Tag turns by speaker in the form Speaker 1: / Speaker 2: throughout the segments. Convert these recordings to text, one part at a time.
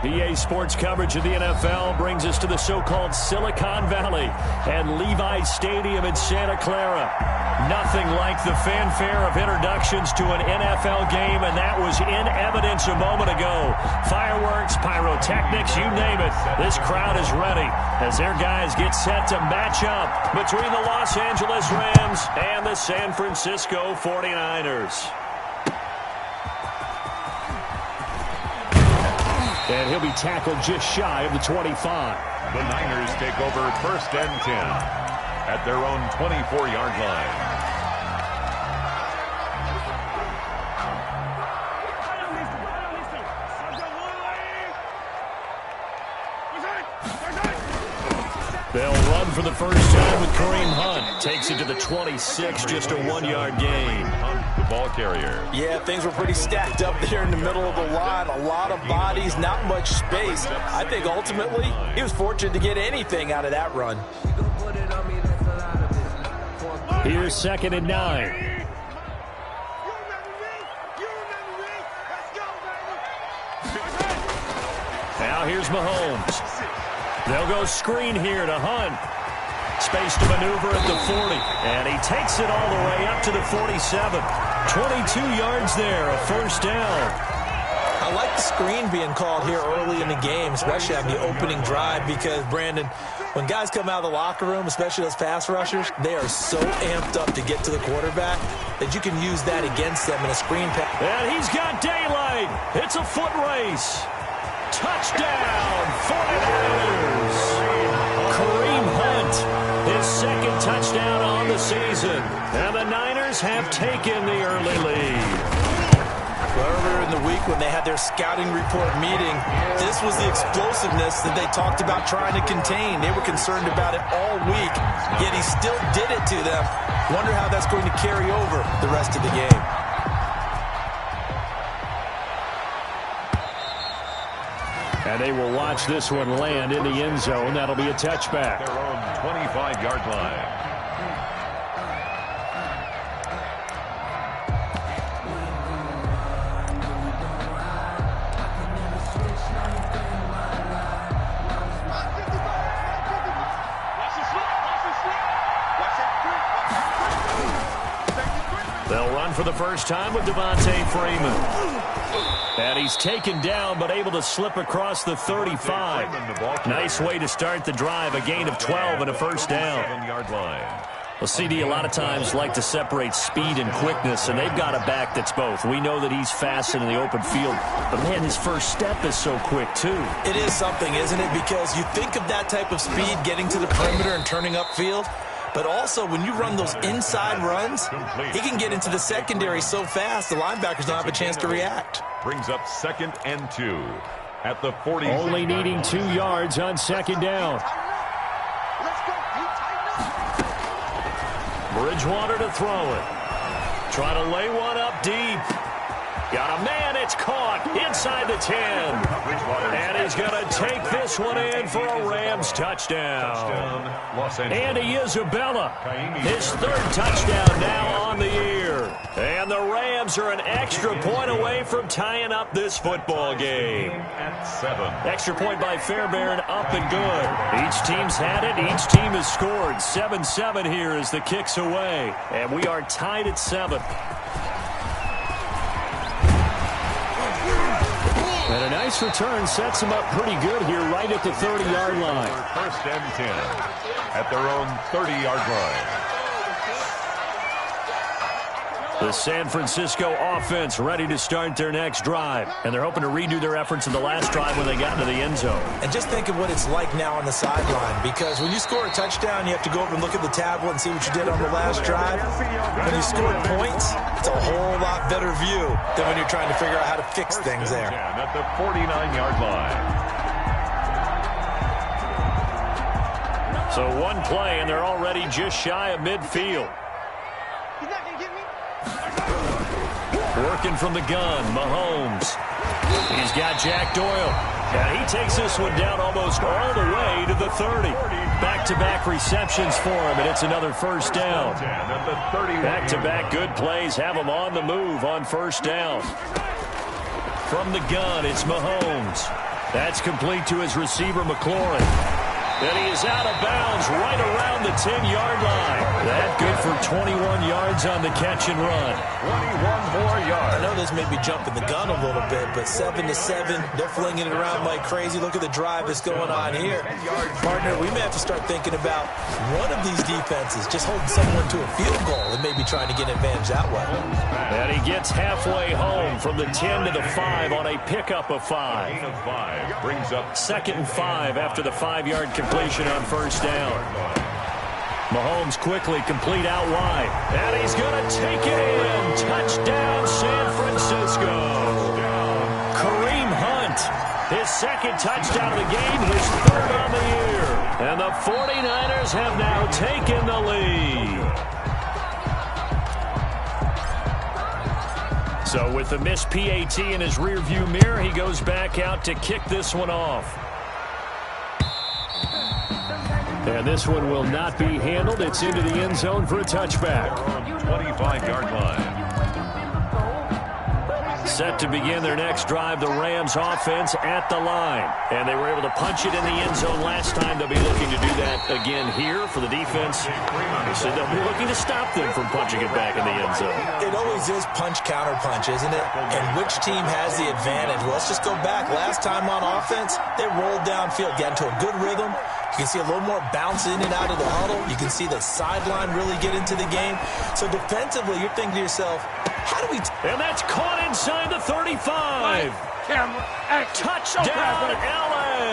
Speaker 1: EA Sports coverage of the NFL brings us to the so-called Silicon Valley and Levi's Stadium in Santa Clara. Nothing like the fanfare of introductions to an NFL game, and that was in evidence a moment ago. Fireworks, pyrotechnics, you name it. This crowd is ready as their guys get set to match up between the Los Angeles Rams and the San Francisco 49ers. And he'll be tackled just shy of the 25.
Speaker 2: The Niners take over 1st and 10 at their own 24-yard line.
Speaker 1: They'll run for the first time with Kareem Hunt. Takes it to the 26, just a 1-yard gain.
Speaker 2: Hunt, the ball carrier.
Speaker 3: Yeah, things were pretty stacked up there in the middle of the line. A lot of bodies, not much space. I think ultimately he was fortunate to get anything out of that run.
Speaker 1: Here's 2nd and 9. Now here's Mahomes. They'll go screen here to Hunt. Space to maneuver at the 40. And he takes it all the way up to the 47. 22 yards there, a first down.
Speaker 3: I like the screen being called here early in the game, especially on the opening drive, because, Brandon, when guys come out of the locker room, especially those pass rushers, they are so amped up to get to the quarterback that you can use that against them in a screen pass.
Speaker 1: And he's got daylight. It's a foot race. Touchdown, 49ers. Kareem Hunt, his 2nd touchdown on the season. And the Niners have taken the early lead.
Speaker 3: Earlier in the week when they had their scouting report meeting, this was the explosiveness that they talked about trying to contain. They were concerned about it all week, yet he still did it to them. Wonder how that's going to carry over the rest of the game.
Speaker 1: And they will watch this one land in the end zone. That'll be a touchback.
Speaker 2: Their own 25-yard line.
Speaker 1: They'll run for the first time with Devontae Freeman. And he's taken down, but able to slip across the 35. Nice way to start the drive. A gain of 12 and a first down.
Speaker 2: 7-yard line.
Speaker 1: Well, CD, a lot of times like to separate speed and quickness, and they've got a back that's both. We know that he's fast in the open field, but, man, his first step is so quick, too.
Speaker 3: It is something, isn't it? Because you think of that type of speed getting to the perimeter and turning upfield, but also when you run those inside runs, he can get into the secondary so fast the linebackers don't have a chance to react.
Speaker 2: Brings up 2nd and 2 at the 40.
Speaker 1: Only needing 2 yards on 2nd down. Bridgewater to throw it. Try to lay one up deep. Got a man, it's caught inside the 10. And he's going to take this one in for a Rams touchdown. Andy Isabella, his 3rd touchdown now on the year. And the Rams are an extra point away from tying up this football game.
Speaker 2: At 7.
Speaker 1: Extra point by Fairbairn, up and good. Each team's had it. Each team has scored. 7-7 here as the kick's away. And we are tied at 7. And a nice return sets them up pretty good here right at the 30-yard line.
Speaker 2: 1st and 10 at their own 30-yard line.
Speaker 1: The San Francisco offense ready to start their next drive. And they're hoping to redo their efforts in the last drive when they got into the end zone.
Speaker 3: And just think of what it's like now on the sideline, because when you score a touchdown, you have to go over and look at the tablet and see what you did on the last drive. When you score points, it's a whole lot better view than when you're trying to figure out how to fix things there.
Speaker 2: At the 49-yard line.
Speaker 1: So one play, and they're already just shy of midfield. Working from the gun, Mahomes. He's got Jack Doyle. And he takes this one down almost all the way to the 30. Back-to-back receptions for him, and it's another first down. Back-to-back good plays have him on the move on first down. From the gun, it's Mahomes. That's complete to his receiver, McLaurin. And he is out of bounds right around the 10-yard line. That good for 21 yards on the catch and run.
Speaker 2: 21 more yards.
Speaker 3: I know this may be jumping the gun a little bit, but 7-7, they're flinging it around like crazy. Look at the drive that's going on here. Partner, we may have to start thinking about one of these defenses just holding someone to a field goal and maybe trying to get an advantage that way.
Speaker 1: And he gets halfway home from the 10 to the 5 on a pickup of 5.
Speaker 2: Gain of 5 brings up
Speaker 1: 2nd and 5 after the 5-yard completion on first down. Mahomes quickly complete out wide. And he's going to take it in. Touchdown, San Francisco. Kareem Hunt, his 2nd touchdown of the game, his 3rd on the year. And the 49ers have now taken the lead. So with the missed PAT in his rearview mirror, he goes back out to kick this one off. And this one will not be handled. It's into the end zone for a touchback.
Speaker 2: 25-yard line.
Speaker 1: Set to begin their next drive, the Rams offense at the line. And they were able to punch it in the end zone last time. They'll be looking to do that again here for the defense. So they'll be looking to stop them from punching it back in the end zone.
Speaker 3: It always is punch-counter-punch, isn't it? And which team has the advantage? Well, let's just go back. Last time on offense, they rolled downfield, got into a good rhythm. You can see a little more bounce in and out of the huddle. You can see the sideline really get into the game. So defensively, you're thinking to yourself, how do we...
Speaker 1: And that's caught inside the 35. Touchdown, L.A.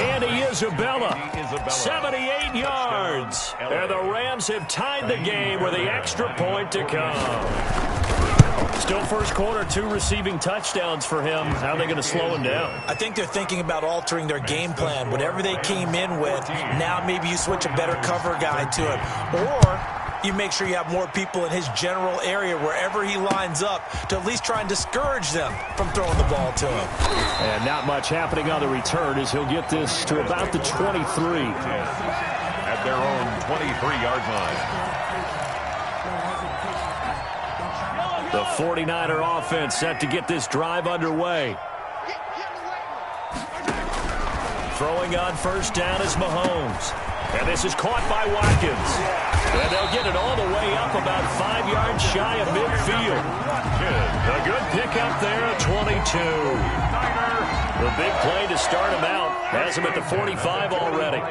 Speaker 1: Andy Isabella, 78 yards. And the Rams have tied the game with the extra point to come. Still first quarter, 2 receiving touchdowns for him. How are they going to slow him down?
Speaker 3: I think they're thinking about altering their game plan. Whatever they came in with, now maybe you switch a better cover guy to him. Or you make sure you have more people in his general area wherever he lines up to at least try and discourage them from throwing the ball to him.
Speaker 1: And not much happening on the return as he'll get this to about the 23.
Speaker 2: At their own 23-yard line.
Speaker 1: The 49er offense set to get this drive underway. Throwing on first down is Mahomes. And this is caught by Watkins. And they'll get it all the way up about 5 yards shy of midfield. A good pickup there at 22. The big play to start him out. Has him at the 45 already.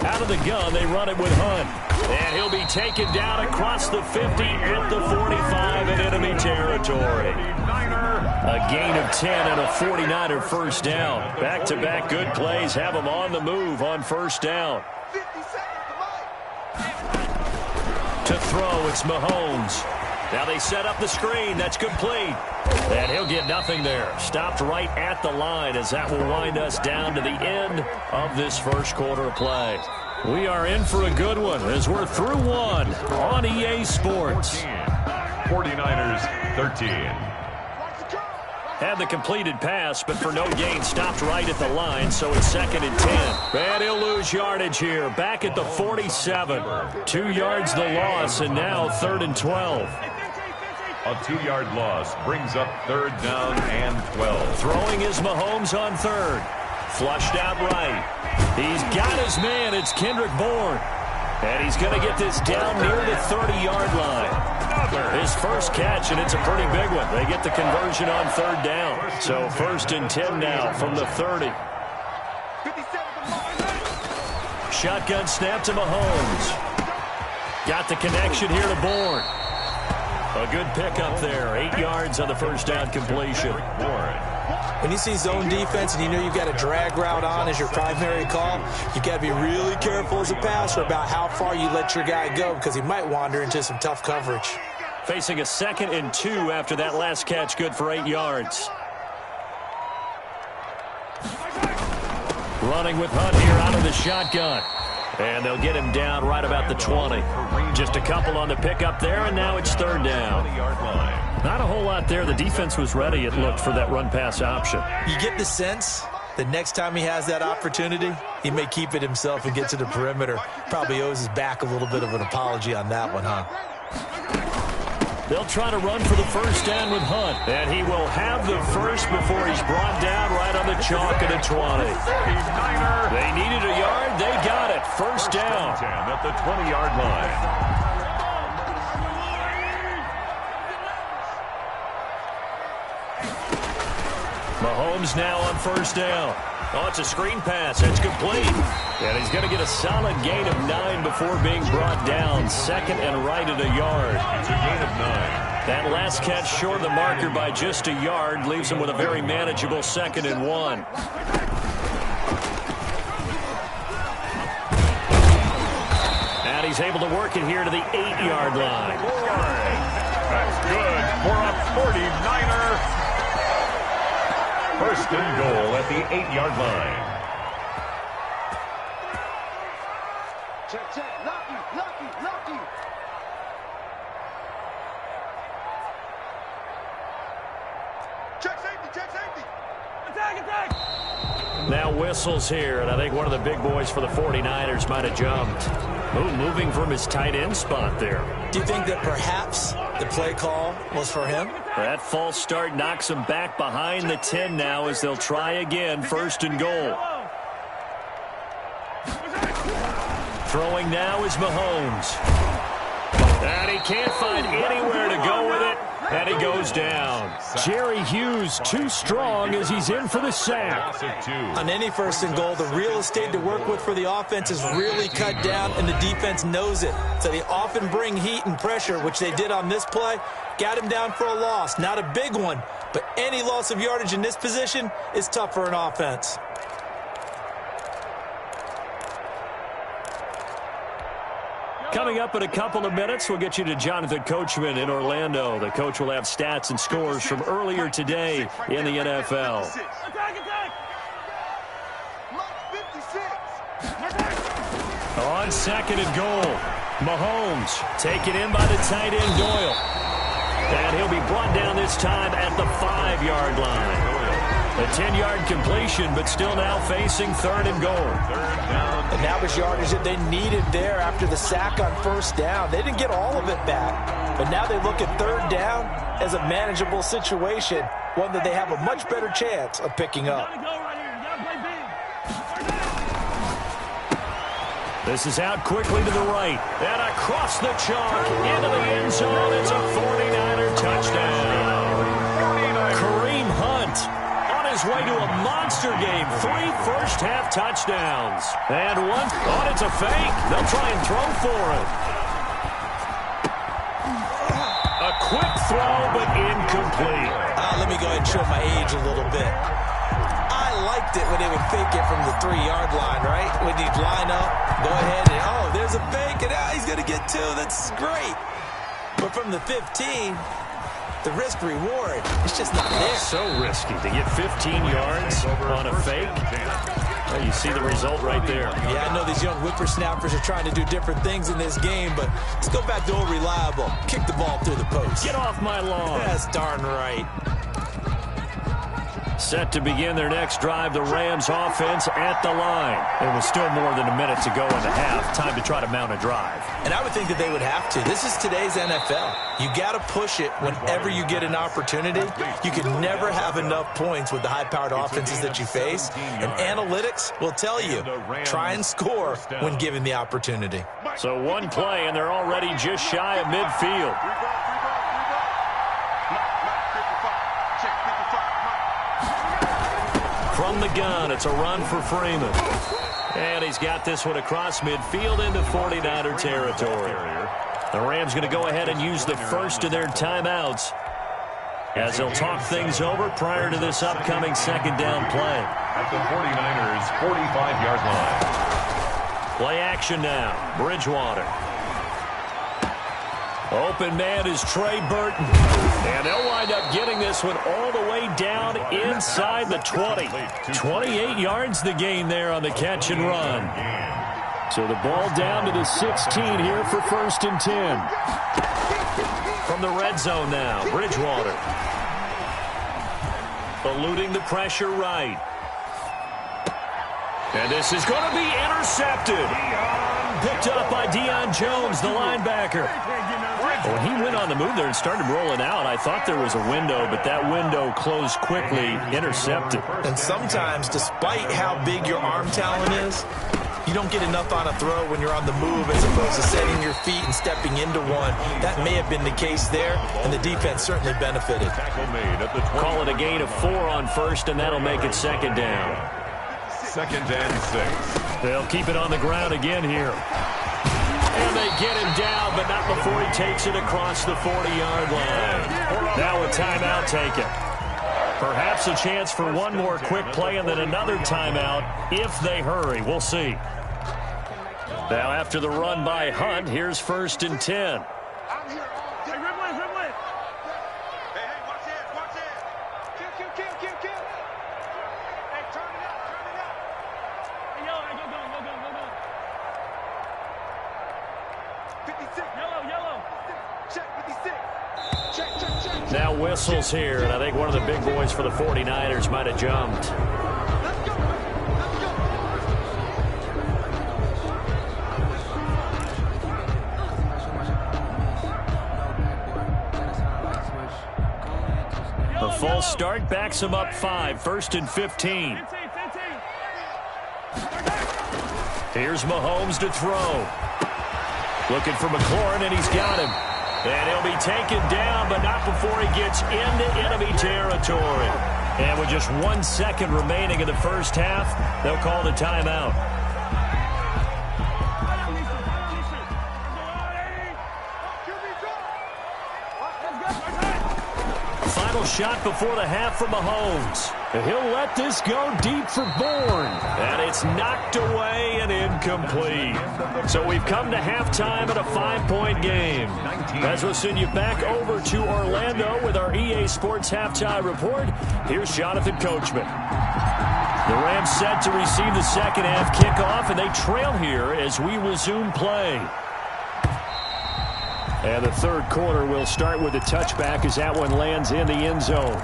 Speaker 1: Out of the gun, they run it with Hunt. And he'll be taken down across the 50 at the 45 in enemy territory. A gain of 10 and a 49er first down. Back-to-back good plays have him on the move on first down. To throw, it's Mahomes. Now they set up the screen. That's complete. And he'll get nothing there. Stopped right at the line as that will wind us down to the end of this first quarter of play. We are in for a good one as we're through one on EA Sports.
Speaker 2: 49ers 13.
Speaker 1: Had the completed pass, but for no gain, stopped right at the line, so it's 2nd and 10. And he'll lose yardage here, back at the 47. 2 yards the loss, and now 3rd and 12.
Speaker 2: A 2-yard loss brings up 3rd down and 12.
Speaker 1: Throwing is Mahomes on 3rd. Flushed out right. He's got his man. It's Kendrick Bourne. And he's going to get this down near the 30-yard line. His first catch, and it's a pretty big one. They get the conversion on 3rd down. So 1st and 10 now from the 30. Shotgun snap to Mahomes. Got the connection here to Bourne. A good pickup there. 8 yards on the first down completion.
Speaker 3: When you see zone defense and you know you've got a drag route on as your primary call, you've got to be really careful as a passer about how far you let your guy go because he might wander into some tough coverage.
Speaker 1: Facing a 2nd and 2 after that last catch, good for 8 yards. Running with Hunt here out of the shotgun. And they'll get him down right about the 20. Just a couple on the pickup there, and now it's 3rd down. Not a whole lot there. The defense was ready, it looked, for that run-pass option.
Speaker 3: You get the sense that next time he has that opportunity, he may keep it himself and get to the perimeter. Probably owes his back a little bit of an apology on that one, huh?
Speaker 1: They'll try to run for the first down with Hunt. And he will have the first before he's brought down right on the chalk of the 20. They needed a yard. They got it. First down.
Speaker 2: At the 20-yard line.
Speaker 1: Mahomes now on first down. Oh, it's a screen pass. It's complete. And he's going to get a solid gain of 9 before being brought down. Second and right at a yard.
Speaker 2: It's a gain of 9.
Speaker 1: That last catch short of the marker by just a yard leaves him with a very manageable 2nd and 1. And he's able to work it here to the 8-yard line.
Speaker 2: That's good for a 49er. First and goal at the 8-yard line.
Speaker 4: Check, check. Lucky. Check safety. Attack.
Speaker 1: Now whistles here, and I think one of the big boys for the 49ers might have jumped. Moving from his tight end spot there.
Speaker 3: Do you think that perhaps the play call was for him?
Speaker 1: That false start knocks him back behind the 10 now as they'll try again, first and goal. Throwing now is Mahomes. And he can't find anywhere to go with it, and he goes down. Jerry Hughes too strong as he's in for the sack.
Speaker 3: On any first and goal, the real estate to work with for the offense is really cut down, and the defense knows it. So they often bring heat and pressure, which they did on this play. Got him down for a loss. Not a big one, but any loss of yardage in this position is tough for an offense.
Speaker 1: Coming up in a couple of minutes, we'll get you to Jonathan Coachman in Orlando. The coach will have stats and scores from earlier today in the NFL. On second and goal, Mahomes taken in by the tight end Doyle. And he'll be brought down this time at the 5-yard line. A 10-yard completion, but still now facing third and goal.
Speaker 3: And that was yardage that they needed there after the sack on first down. They didn't get all of it back, but now they look at third down as a manageable situation, one that they have a much better chance of picking up.
Speaker 1: This is out quickly to the right, and across the chalk into the end zone. It's a 49er touchdown. Kareem Hunt on his way to a monster game. 3 first-half touchdowns. And one, oh, it's a fake. They'll try and throw for it. A quick throw, but incomplete.
Speaker 3: Let me go ahead and show my age a little bit. I liked it when they would fake it from the 3-yard line, right? When he'd line up, go ahead and, oh, there's a fake, and he's going to get 2. That's great. But from the 15, the risk-reward, it's just not there.
Speaker 1: So risky to get 15 yards on a fake. Well, you see the result right there.
Speaker 3: Yeah, I know these young whippersnappers are trying to do different things in this game, but let's go back to old reliable. Kick the ball through the post.
Speaker 1: Get off my lawn.
Speaker 3: That's darn right.
Speaker 1: Set to begin their next drive, the Rams offense at the line. It was still more than a minute to go in the half. Time to try to mount a drive.
Speaker 3: And I would think that they would have to. This is today's NFL. You got to push it whenever you get an opportunity. You can never have enough points with the high-powered offenses that you face. And analytics will tell you, try and score when given the opportunity.
Speaker 1: So one play, and they're already just shy of midfield. From the gun, it's a run for Freeman. And he's got this one across midfield into 49er territory. The Rams going to go ahead and use the first of their timeouts as they'll talk things over prior to this upcoming second down play.
Speaker 2: At the 49ers' 45-yard line.
Speaker 1: Play action now. Bridgewater. Open man is Trey Burton. And they'll wind up getting this one all the way down inside the 20. 28 yards the gain there on the catch and run. So the ball down to the 16 here for first and 10. From the red zone now, Bridgewater. Eluding the pressure right. And this is going to be intercepted. Picked up by Deion Jones, the linebacker. When he went on the move there and started rolling out, I thought there was a window, but that window closed quickly, intercepted.
Speaker 3: And sometimes, despite how big your arm talent is, you don't get enough on a throw when you're on the move as opposed to setting your feet and stepping into one. That may have been the case there, and the defense certainly benefited.
Speaker 1: Call it a gain of 4 on first, and that'll make it second down.
Speaker 2: 2nd and 6.
Speaker 1: They'll keep it on the ground again here. And they get him down, but not before he takes it across the 40-yard line. Now a timeout taken. Perhaps a chance for one more quick play and then another timeout if they hurry. We'll see. Now after the run by Hunt, here's 1st and 10. Now whistles here, and I think one of the big boys for the 49ers might have jumped. A false start backs him up 5, 1st and 15. Here's Mahomes to throw. Looking for McLaurin, and he's got him. And he'll be taken down, but not before he gets into enemy territory. And with just 1 second remaining in the first half, they'll call the timeout. Final shot before the half from Mahomes. And he'll let this go deep for Bourne. And it's knocked away and incomplete. So we've come to halftime at a 5-point game. As we'll send you back over to Orlando with our EA Sports Halftime Report, here's Jonathan Coachman. The Rams set to receive the second half kickoff, and they trail here as we resume play. And the third quarter will start with a touchback as that one lands in the end zone.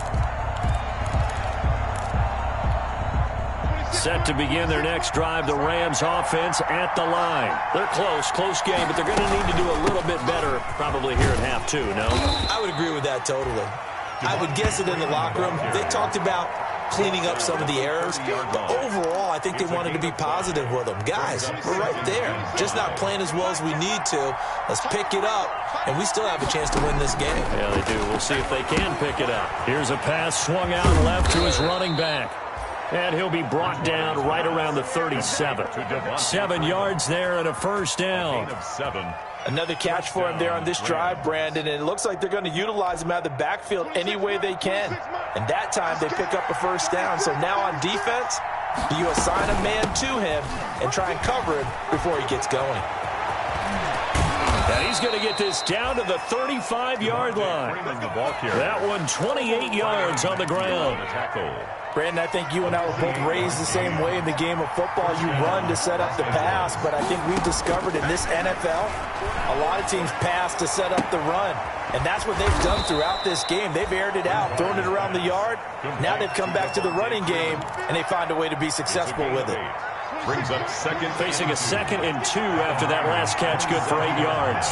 Speaker 1: Set to begin their next drive, the Rams offense at the line. They're close game, but they're going to need to do a little bit better probably here at half 2, no?
Speaker 3: I would agree with that totally. I would guess it in the locker room. They talked about cleaning up some of the errors, but overall, I think they wanted to be positive with them. Guys, we're right there. Just not playing as well as we need to. Let's pick it up, and we still have a chance to win this game.
Speaker 1: Yeah, they do. We'll see if they can pick it up. Here's a pass swung out left to his running back. And he'll be brought down right around the 37. 7 yards there and a first down.
Speaker 3: Another catch for him there on this drive, Brandon, and it looks like they're going to utilize him out of the backfield any way they can. And that time they pick up a first down. So now on defense, you assign a man to him and try and cover him before he gets going.
Speaker 1: And he's going to get this down to the 35-yard line. That one 28 yards on the ground.
Speaker 3: Brandon, I think you and I were both raised the same way in the game of football. You run to set up the pass, but I think we've discovered in this NFL, a lot of teams pass to set up the run. And that's what they've done throughout this game. They've aired it out, thrown it around the yard. Now they've come back to the running game, and they find a way to be successful with it.
Speaker 2: Brings up second.
Speaker 1: Facing a 2nd and 2 after that last catch, good for 8 yards.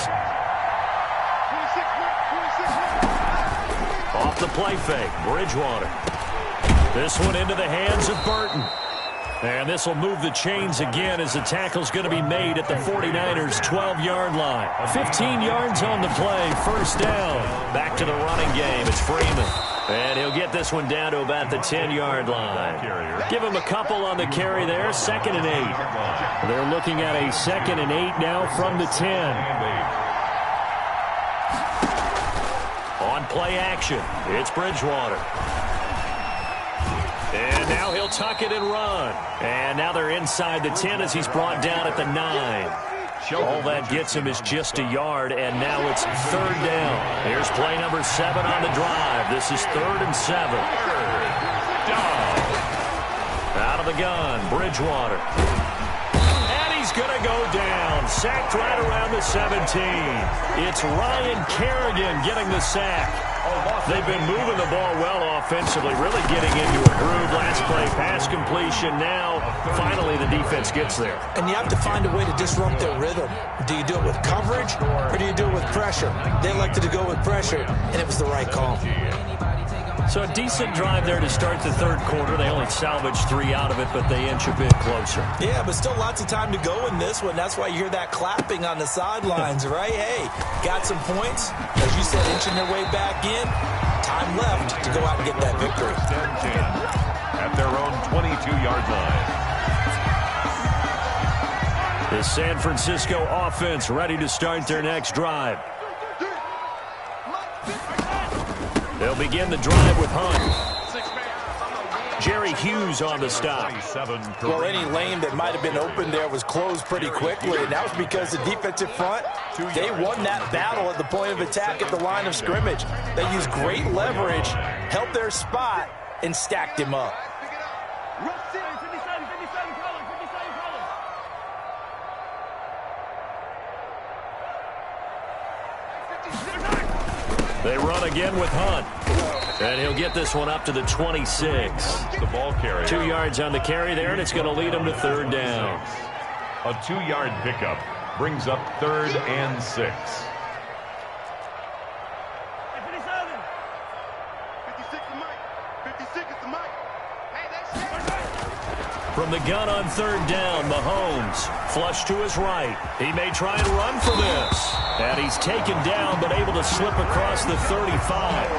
Speaker 1: Off the play fake, Bridgewater. This one into the hands of Burton. And this will move the chains again as the tackle's going to be made at the 49ers' 12-yard line. 15 yards on the play, first down. Back to the running game, it's Freeman. And he'll get this one down to about the 10-yard line. Give him a couple on the carry there, 2nd and 8. They're looking at a 2nd and 8 now from the 10. On play action, it's Bridgewater. And now he'll tuck it and run. And now they're inside the 10 as he's brought down at the 9. All that gets him is just a yard, and now it's 3rd down. Here's play number 7 on the drive. This is 3rd and 7. Out of the gun, Bridgewater. And he's going to go down. Sacked right around the 17. It's Ryan Kerrigan getting the sack. They've been moving the ball well offensively, really getting into a groove. Last play, pass completion. Now, finally, the defense gets there.
Speaker 3: And you have to find a way to disrupt their rhythm. Do you do it with coverage, or do you do it with pressure? They elected to go with pressure, and it was the right call.
Speaker 1: So a decent drive there to start the third quarter. They only salvaged 3 out of it, but they inch a bit closer.
Speaker 3: Yeah, but still lots of time to go in this one. That's why you hear that clapping on the sidelines, right? Hey, got some points. As you said, inching their way back in. Time left to go out and get that victory.
Speaker 2: First and 10 at their own 22-yard line.
Speaker 1: The San Francisco offense ready to start their next drive. They'll begin the drive with Hunt. Jerry Hughes on the stop.
Speaker 3: Well, any lane that might have been open there was closed pretty quickly, and that was because the defensive front, they won that battle at the point of attack at the line of scrimmage. They used great leverage, held their spot, and stacked him up.
Speaker 1: They run again with Hunt. And he'll get this one up to the 26.
Speaker 2: The ball carrier.
Speaker 1: 2 yards on the carry there, and it's going to lead them to third down.
Speaker 2: A 2-yard pickup brings up 3rd and 6.
Speaker 4: 56 is Mike. 56 is Mike. Hey, that's
Speaker 1: From the gun on third down, Mahomes flush to his right. He may try and run for this. And he's taken down, but able to slip across the 35.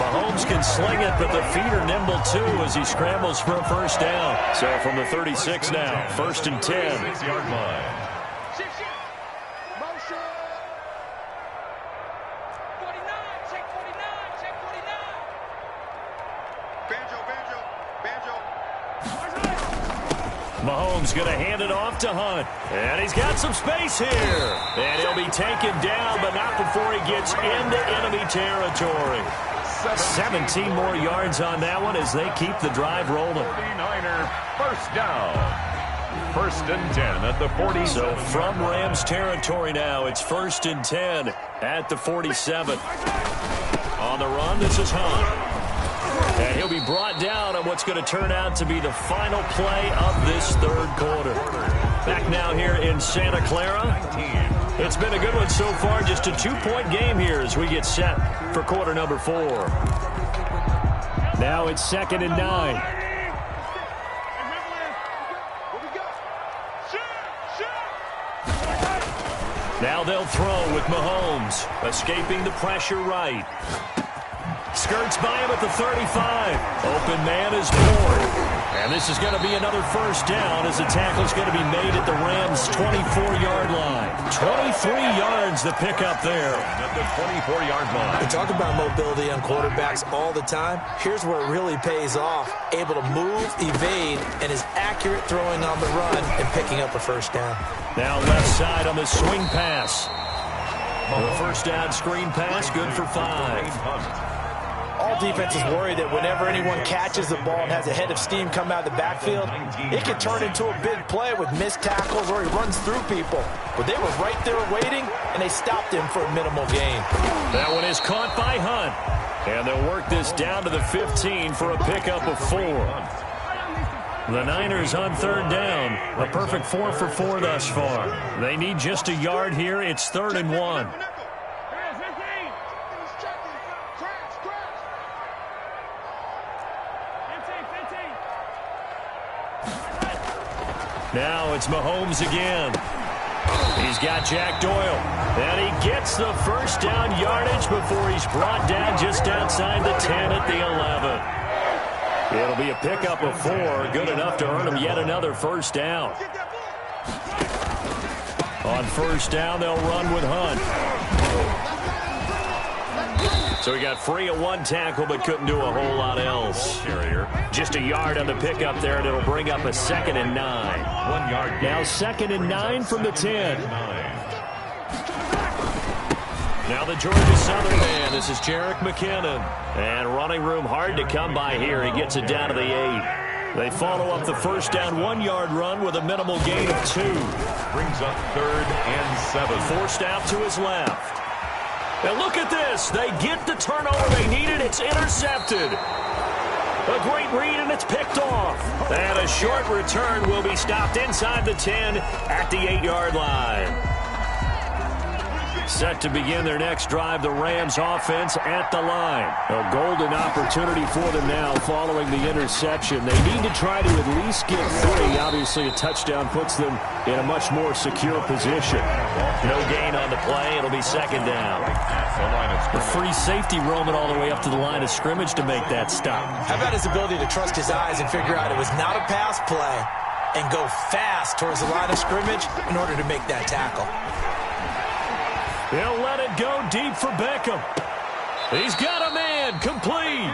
Speaker 1: Mahomes can sling it, but the feet are nimble too as he scrambles for a first down. So from the 36 now, 1st and 10.
Speaker 2: 6-yard line.
Speaker 4: Motion. 49. Check 49. Check 49. Banjo.
Speaker 1: Mahomes going to hand it off to Hunt. And he's got some space here. And he'll be taken down, but not before he gets into enemy territory. 17 more yards on that one as they keep the drive rolling.
Speaker 2: 49er first down. 1st and 10 at the 40.
Speaker 1: So from Rams territory now, it's 1st and 10 at the 47. On the run, this is Hunt. And he'll be brought down on what's going to turn out to be the final play of this third quarter. Back now here in Santa Clara. It's been a good one so far. Just a 2-point game here as we get set for quarter number 4. Now it's 2nd and 9. Now they'll throw with Mahomes. Escaping the pressure right. Skirts by him at the 35. Open man is Ford. And this is going to be another first down as the tackle is going to be made at the Rams' 24-yard line. 23 yards to pick up there.
Speaker 2: At the 24-yard line.
Speaker 3: We talk about mobility on quarterbacks all the time. Here's where it really pays off. Able to move, evade, and is accurate throwing on the run and picking up a first down.
Speaker 1: Now left side on the swing pass. The first down screen pass, good for 5.
Speaker 3: All defenses worry that whenever anyone catches the ball and has a head of steam come out of the backfield, it can turn into a big play with missed tackles or he runs through people. But they were right there waiting, and they stopped him for a minimal gain.
Speaker 1: That one is caught by Hunt. And they'll work this down to the 15 for a pickup of 4. The Niners on third down. A perfect 4 for 4 thus far. They need just a yard here. It's 3rd and 1. Now it's Mahomes again. He's got Jack Doyle. And he gets the first down yardage before he's brought down just outside the 10 at the 11. It'll be a pickup of 4. Good enough to earn him yet another first down. On first down, they'll run with Hunt. So he got free at one tackle, but couldn't do a whole lot else. Just a yard on the pickup there, and it'll bring up a 2nd and 9.
Speaker 2: 1 yard.
Speaker 1: Now 2nd and 9 from the 10. Now the Georgia Southern man. This is Jerick McKinnon. And running room hard to come by here. He gets it down to the 8. They follow up the first down 1-yard run with a minimal gain of 2.
Speaker 2: Brings up 3rd and 7.
Speaker 1: Forced out to his left. And look at this. They get the turnover they needed. It's intercepted. A great read, and it's picked off. And a short return will be stopped inside the 10 at the 8-yard line. Set to begin their next drive, the Rams offense at the line. A golden opportunity for them now following the interception. They need to try to at least get 3. Obviously, a touchdown puts them in a much more secure position. No gain on the play. It'll be second down. The free safety roaming all the way up to the line of scrimmage to make that stop.
Speaker 3: How about his ability to trust his eyes and figure out it was not a pass play and go fast towards the line of scrimmage in order to make that tackle.
Speaker 1: He'll let it go deep for Beckham. He's got a man complete.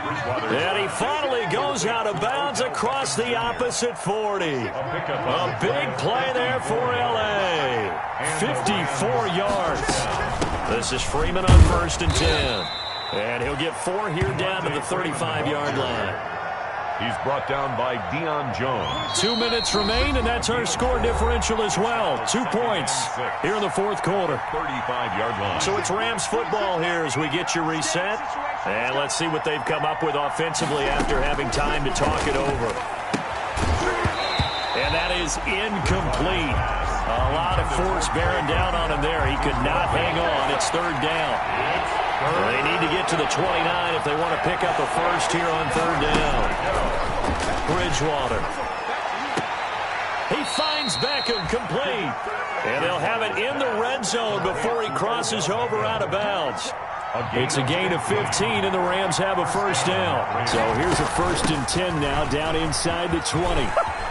Speaker 1: And he finally goes out of bounds across the opposite 40. A big play there for L.A. 54 yards. This is Freeman on 1st and 10. And he'll get 4 here down to the 35-yard line.
Speaker 2: He's brought down by Deion Jones.
Speaker 1: 2 minutes remain, and that's our score differential as well. 2 points here in the fourth quarter.
Speaker 2: 35-yard line.
Speaker 1: So it's Rams football here as we get you reset. And let's see what they've come up with offensively after having time to talk it over. And that is incomplete. A lot of force bearing down on him there. He could not hang on. It's third down. They need to get to the 29 if they want to pick up a first here on third down. Bridgewater. He finds Beckham complete. And they'll have it in the red zone before he crosses over out of bounds. It's a gain of 15, and the Rams have a first down. So here's a 1st and 10 now down inside the 20.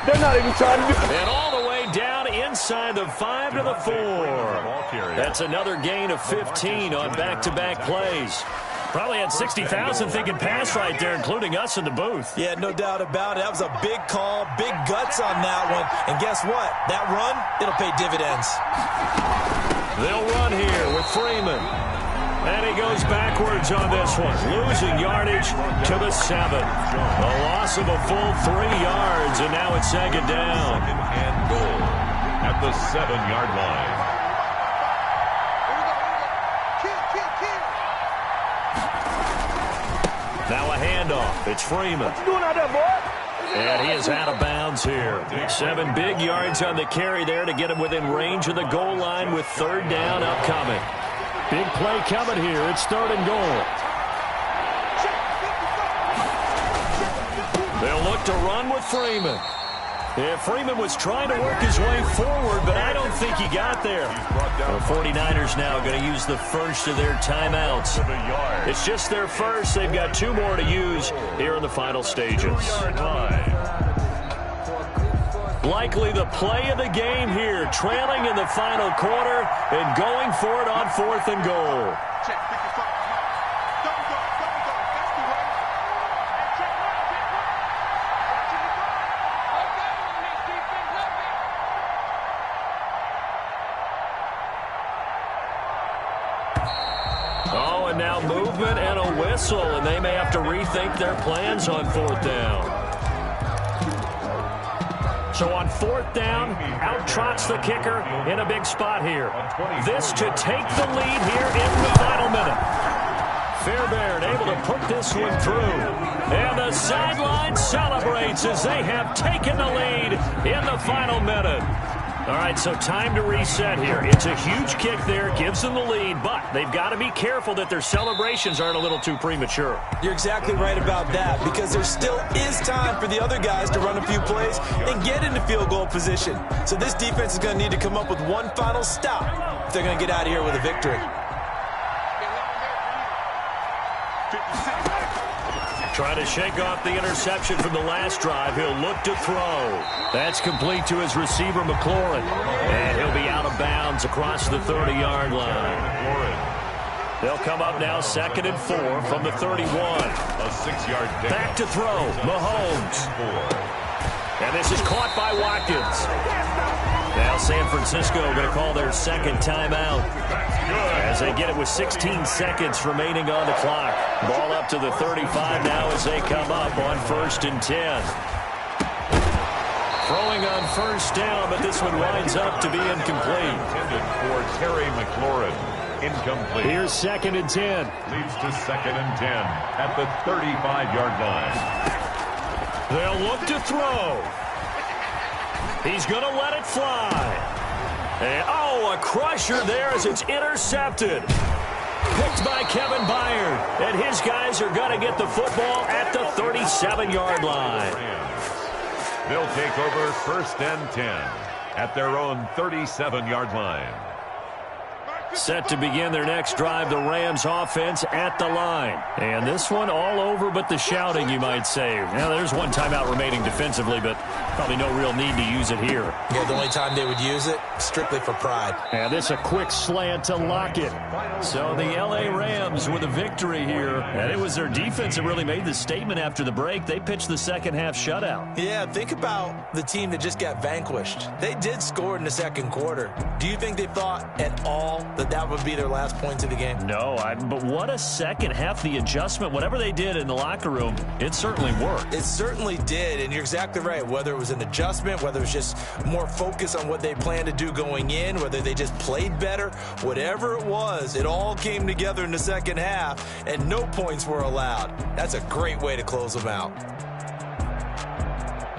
Speaker 4: They're not even trying to do it.
Speaker 1: And all the way down inside the 5 to the 4. That's another gain of 15 on back-to-back plays. Probably had 60,000 thinking pass right there, including us in the booth.
Speaker 3: Yeah, no doubt about it. That was a big call, big guts on that one. And guess what? That run, it'll pay dividends.
Speaker 1: They'll run here with Freeman. And he goes backwards on this one, losing yardage to the 7. A loss of a full 3 yards, and now it's second down.
Speaker 2: Second and goal at the 7-yard line.
Speaker 1: Now a handoff. It's Freeman.
Speaker 4: What you doing out there, boy?
Speaker 1: And he is out of bounds here. 7 big yards on the carry there to get him within range of the goal line with third down upcoming. Big play coming here. It's third and goal. They'll look to run with Freeman. Yeah, Freeman was trying to work his way forward, but I don't think he got there. The 49ers now going to use the first of their timeouts. It's just their first. They've got 2 more to use here in the final stages. Likely the play of the game here, trailing in the final quarter and going for it on 4th and goal. Oh, and now movement and a whistle, and they may have to rethink their plans on 4th down. So on 4th down, out trots the kicker in a big spot here. This to take the lead here in the final minute. Fairbairn able to put this one through. And the sideline celebrates as they have taken the lead in the final minute. All right, so time to reset here. It's a huge kick there, gives them the lead, but they've got to be careful that their celebrations aren't a little too premature.
Speaker 3: You're exactly right about that, because there still is time for the other guys to run a few plays and get into field goal position. So this defense is going to need to come up with one final stop if they're going to get out of here with a victory.
Speaker 1: Trying to shake off the interception from the last drive. He'll look to throw. That's complete to his receiver, McLaurin. And he'll be out of bounds across the 30-yard line. They'll come up now 2nd and 4 from the 31.
Speaker 2: A 6-yard pickup.
Speaker 1: Back to throw, Mahomes. And this is caught by Watkins. Now San Francisco going to call their second timeout as they get it with 16 seconds remaining on the clock. Ball up to the 35 now as they come up on 1st and 10. Throwing on 1st down, but this one winds up to be incomplete.
Speaker 2: Intended for Terry McLaurin. Incomplete.
Speaker 1: Here's 2nd and 10.
Speaker 2: Leads to 2nd and 10 at the 35-yard line.
Speaker 1: They'll look to throw. He's going to let it fly. And, a crusher there as it's intercepted. Picked by Kevin Byard. And his guys are going to get the football at the 37-yard line.
Speaker 2: They'll take over 1st and 10 at their own 37-yard line.
Speaker 1: Set to begin their next drive, the Rams offense at the line. And this one all over but the shouting, you might say. Now, there's one timeout remaining defensively, but probably no real need to use it here.
Speaker 3: Yeah, the only time they would use it, strictly for pride.
Speaker 1: And this a quick slant to Lockett. So the L.A. Rams with a victory here. And it was their defense that really made the statement after the break. They pitched the second-half shutout.
Speaker 3: Yeah, think about the team that just got vanquished. They did score in the second quarter. Do you think they thought at all that would be their last points of the game?
Speaker 1: No, but what a second half. The adjustment, whatever they did in the locker room, it certainly worked.
Speaker 3: It certainly did, and you're exactly right. Whether it was an adjustment, whether it was just more focus on what they planned to do going in, whether they just played better, whatever it was, it all came together in the second half, and no points were allowed. That's a great way to close them out.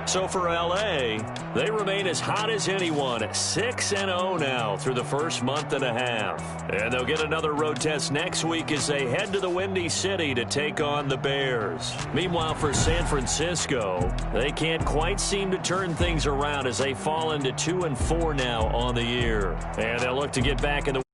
Speaker 1: So for L.A., they remain as hot as anyone, 6-0 now through the first month and a half. And they'll get another road test next week as they head to the Windy City to take on the Bears. Meanwhile, for San Francisco, they can't quite seem to turn things around as they fall into 2-4 now on the year. And they'll look to get back in the